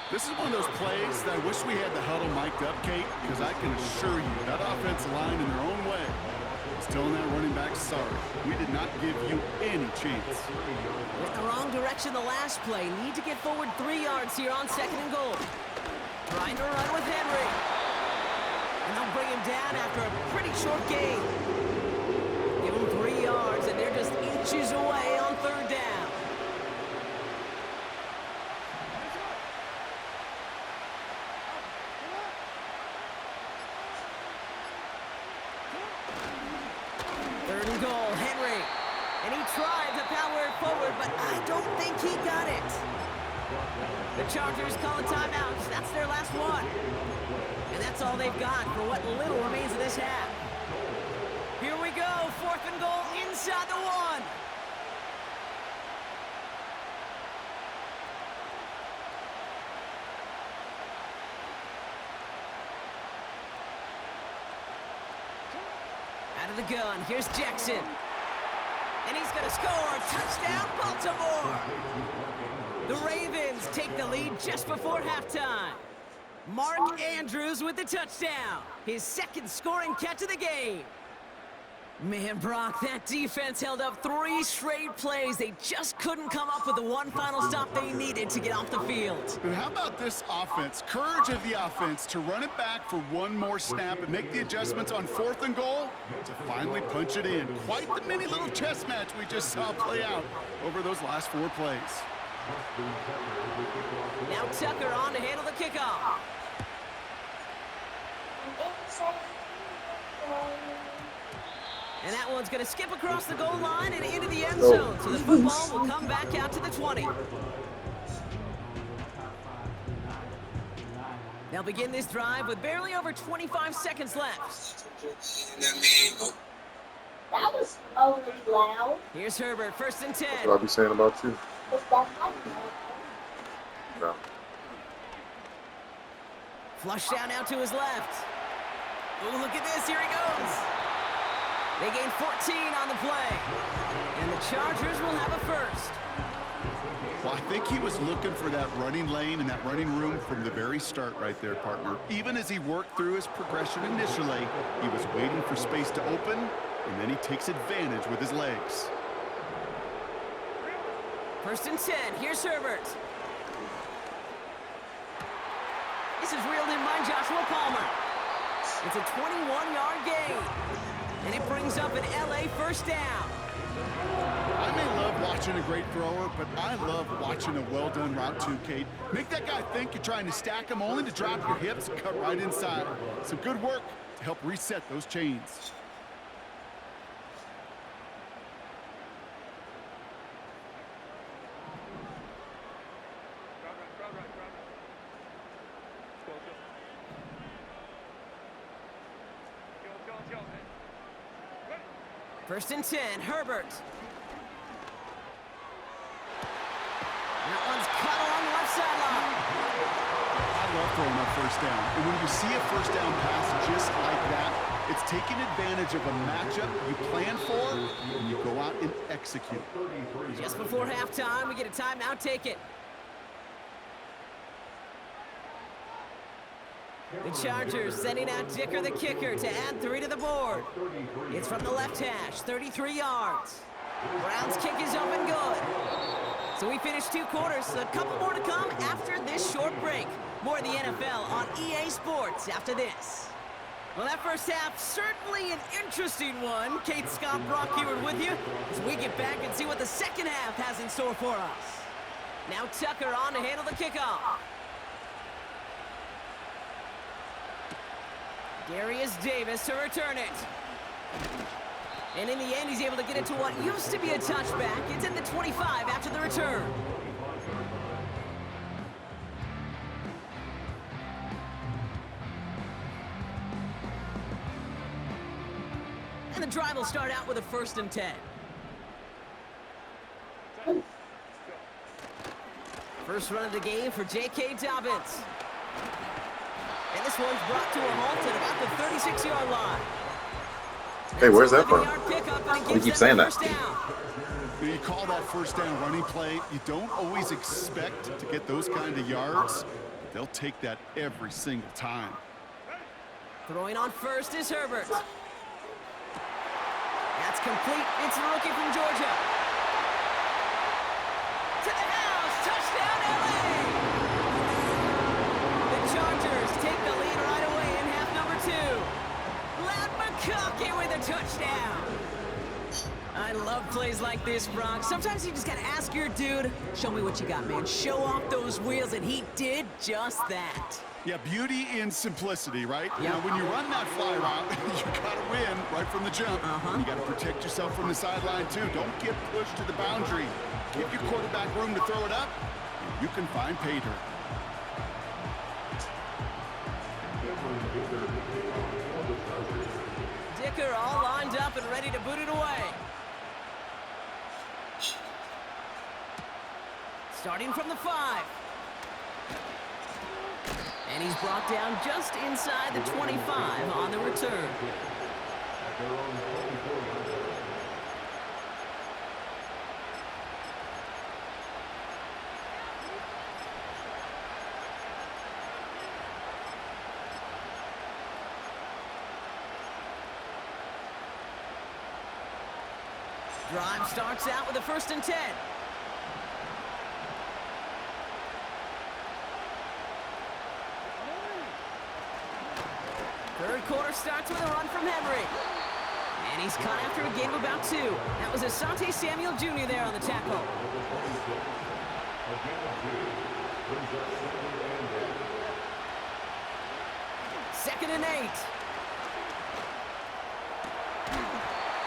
This is one of those plays that I wish we had the huddle mic'd up, Kate, because I can assure you that offensive line in their own way is telling that running back, sorry, we did not give you any chance. Went the wrong direction the last play. Need to get forward 3 yards here on 2nd and goal. Trying to run with Henry. And they'll bring him down after a pretty short gain. Give him 3 yards, and they're just inches away on 3rd down. Goal, Henry. And he tried to power it forward, but I don't think he got it. The Chargers call a timeout. That's their last one. And that's all they've got for what little remains of this half. Here we go. 4th and goal inside the 1. Out of the gun, here's Jackson. And he's gonna score, touchdown Baltimore! The Ravens take the lead just before halftime. Mark Andrews with the touchdown, his 2nd scoring catch of the game. Man, Brock, that defense held up 3 straight plays. They just couldn't come up with the one final stop they needed to get off the field. And how about this offense? Courage of the offense to run it back for one more snap and make the adjustments on 4th and goal to finally punch it in. Quite the mini little chess match we just saw play out over those last 4 plays. Now Tucker on to handle the kickoff. And that one's going to skip across the goal line and into the end zone. So the football will come back out to the 20. They'll begin this drive with barely over 25 seconds left. That was always loud. Here's Herbert, 1st and 10. What I be saying about you? No. Flush down now to his left. Oh, look at this. Here he goes. They gain 14 on the play. And the Chargers will have a first. Well, I think he was looking for that running lane and that running room from the very start right there, partner. Even as he worked through his progression initially, he was waiting for space to open, and then he takes advantage with his legs. 1st and 10. Here's Herbert. This is reeled in by Joshua Palmer. It's a 21-yard gain. And it brings up an LA first down. I may love watching a great thrower, but I love watching a well-done route too, Kate. Make that guy think you're trying to stack him only to drop your hips and cut right inside. Some good work to help reset those chains. First and 10, Herbert. That one's caught along the left sideline. I love throwing that first down. And when you see a first down pass just like that, it's taking advantage of a matchup you plan for, and you go out and execute. Just before halftime, we get a timeout. Take it. The Chargers sending out Dicker the kicker to add 3 to the board. It's from the left hash, 33 yards. Brown's kick is up and good. So we finished 2 quarters, a couple more to come after this short break. More of the NFL on EA Sports after this. Well, that first half, certainly an interesting one. Kate, Scott, Brock here with you as we get back and see what the second half has in store for us. Now Tucker on to handle the kickoff. Darius Davis to return it. And in the end, he's able to get it to what used to be a touchback. It's in the 25 after the return. And the drive will start out with a 1st and 10. First run of the game for J.K. Dobbins. And this one's brought to a halt at about the 36-yard line. Hey, where's that from? You keep saying that. When you call that first down running play, you don't always expect to get those kind of yards. but they'll take that every single time. Throwing on first is Herbert. That's complete. It's the rookie from Georgia. To the house. Touchdown, LA! The Chargers take the lead right away in half number 2. Loud McConkey with a touchdown. I love plays like this, Brock. Sometimes you just gotta ask your dude, show me what you got, man. Show off those wheels, and he did just that. Yeah, beauty in simplicity, right? Yep. Now, when you run that fly route, you gotta win right from the jump. You gotta protect yourself from the sideline, too. Don't get pushed to the boundary. Give your quarterback room to throw it up, and you can find pay dirt. Dicker all lined up and ready to boot it away. Starting from the 5. And he's brought down just inside the 25 on the return. Drive starts out with a 1st and 10. Third quarter starts with a run from Henry. And he's caught after a gain of about 2. That was Asante Samuel Jr. there on the tackle. Second and 8.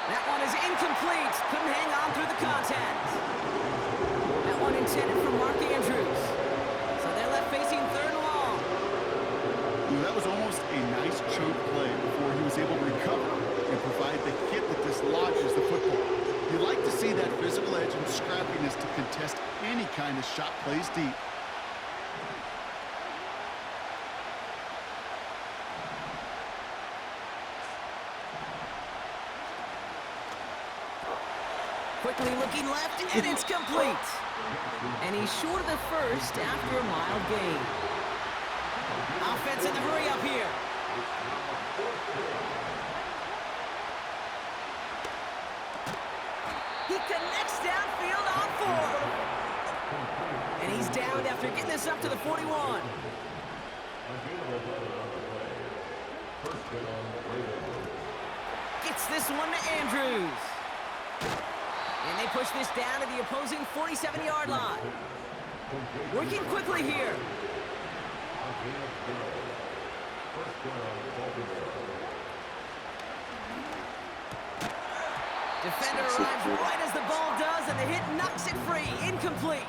That one is incomplete. Couldn't hang on through the contact. That one intended for Mark Andrews. So they're left facing 3rd and long. That was almost a nice chunk play before he was able to recover and provide the hit that dislodges the football. You like to see that physical edge and scrappiness to contest any kind of shot plays deep. Quickly looking left, and it's complete. And he's short of the 1st after a mild gain. Offense in the hurry up here. He connects downfield on 4. And he's downed after getting this up to the 41. Gets this one to Andrews. And they push this down to the opposing 47-yard line. Working quickly here. Defender arrives right as the ball does, and the hit knocks it free. Incomplete.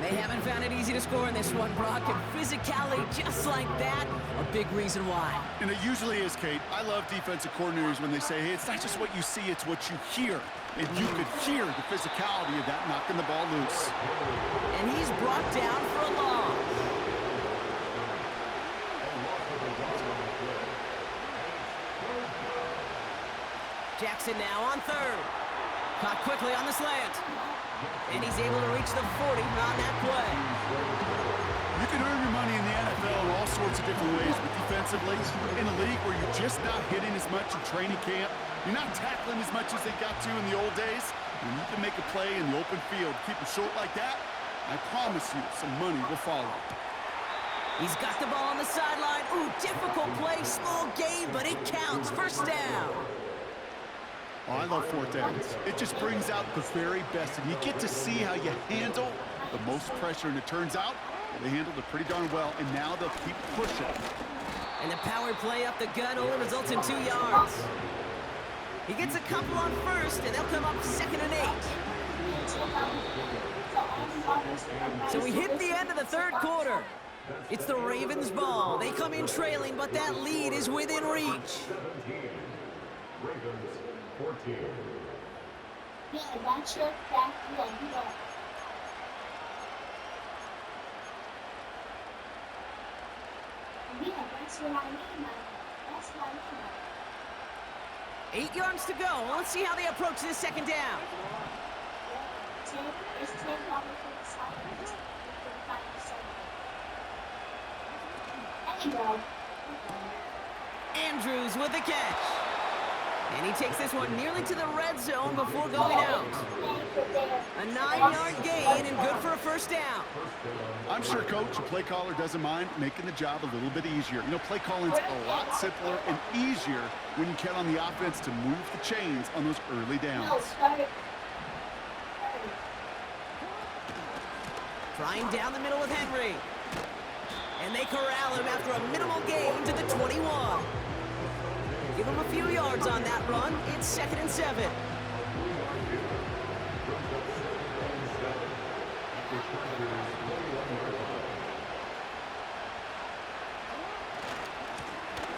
They haven't found it easy to score in this one, Brock, and physicality just like that, a big reason why. And it usually is, Kate. I love defensive coordinators when they say, hey, it's not just what you see, it's what you hear. And you could hear the physicality of that knocking the ball loose. And he's brought down for a loss. Jackson now on 3rd. Caught quickly on the slant. And he's able to reach the 40 on that play. You can earn your money in the NFL in all sorts of different ways, but defensively, in a league where you're just not hitting as much in training camp, you're not tackling as much as they got to in the old days, when you can make a play in the open field, keep it short like that, I promise you some money will follow. He's got the ball on the sideline. Ooh, difficult play, small gain, but it counts. 1st down. Oh, I love 4th downs. It just brings out the very best, and you get to see how you handle the most pressure, and it turns out they handled it pretty darn well, and now they'll keep pushing. And the power play up the gut only results in 2 yards. He gets a couple on 1st, and they'll come up 2nd and 8. So we hit the end of the 3rd quarter. It's the Ravens' ball. They come in trailing, but that lead is within reach. Yeah, that's your back leg. Yeah, that's what I mean by that. That's what I mean by that. 8 yards to go. Let's see how they approach this 2nd down. It's 10 on the side. Andrews with the catch. And he takes this one nearly to the red zone before going out. A 9-yard gain and good for a first down. I'm sure, Coach, the play caller doesn't mind making the job a little bit easier. You know, play calling's a lot simpler and easier when you count on the offense to move the chains on those early downs. Trying down the middle with Henry. And they corral him after a minimal gain to the 21. Give him a few yards on that run. It's 2nd and 7.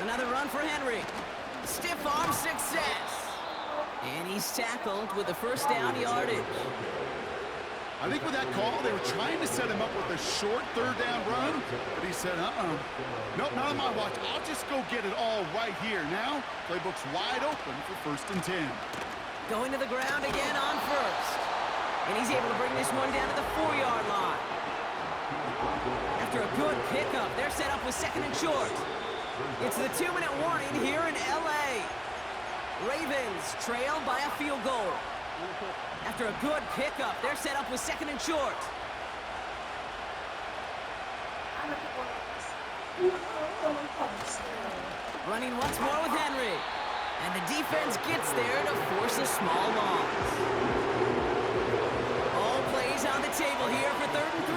Another run for Henry. Stiff arm success. And he's tackled with the first down yardage. I think with that call, they were trying to set him up with a short 3rd down run, but he said, nope, not on my watch. I'll just go get it all right here. Now, playbook's wide open for 1st and 10. Going to the ground again on first. And he's able to bring this one down to the 4-yard line. After a good pickup, they're set up with 2nd and short. It's the 2-minute warning here in L.A. Ravens trail by a field goal. After a good pickup, they're set up with 2nd and short. Running once more with Henry. And the defense gets there to force a small loss. All plays on the table here for 3rd and 3.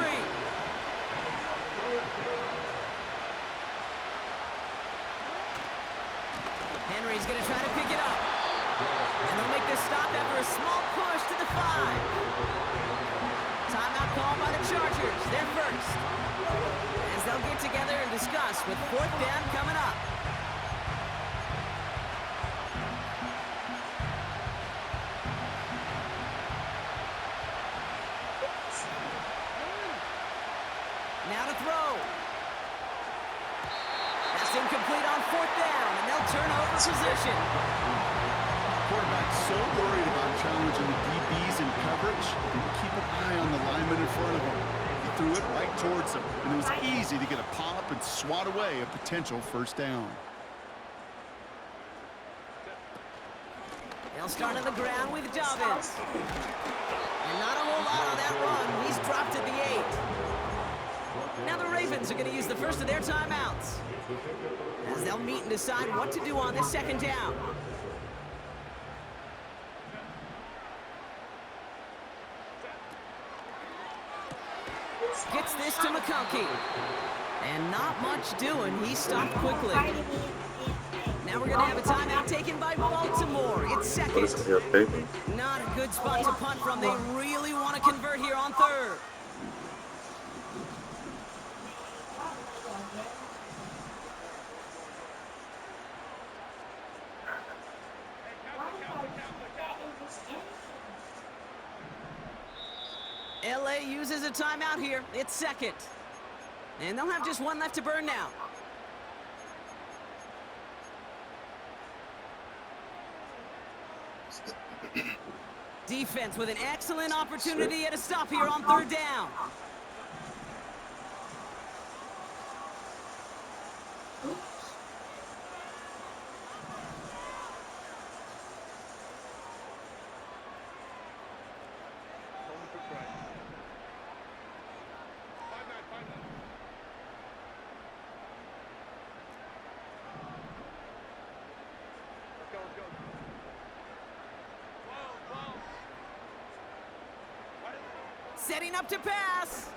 Henry's going to try to pick it up. And they'll make this stop after a small push to the 5. Timeout called by the Chargers. They're first. As they'll get together and discuss with 4th down coming up. Now to throw. That's incomplete on 4th down, and they'll turn over position. Quarterback's so worried about challenging the DBs in coverage, he would keep an eye on the lineman in front of him. He threw it right towards him, and it was easy to get a pop and swat away a potential 1st down. They'll start on the ground with Dobbins. And not a whole lot on that run. He's dropped at the 8. Now the Ravens are going to use the first of their timeouts, as they'll meet and decide what to do on this 2nd down. Gets this to McConkey. And not much doing. He stopped quickly. Now we're going to have a timeout taken by Baltimore. It's 2nd. Not a good spot to punt from. They really want to convert here on 3rd. LA uses a timeout here. It's 2nd. And they'll have just one left to burn now. Defense with an excellent opportunity at a stop here on 3rd down. Setting up to pass.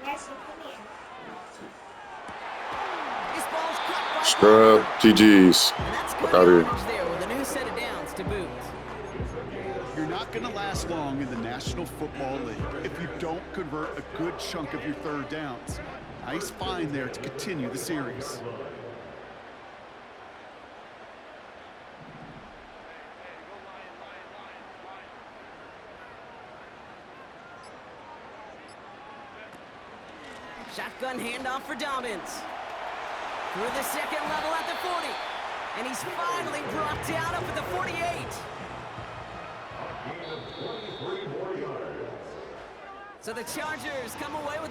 This ball's caught by Scrub, GG's. And that's Fuck good out here. yardage there with a new set of downs to boot. You're not going to last long in the National Football League if you don't convert a good chunk of your 3rd downs. Nice find there to continue the series. Shotgun handoff for Dobbins. Through the 2nd level at the 40. And he's finally brought down up at the 48. So the Chargers come away with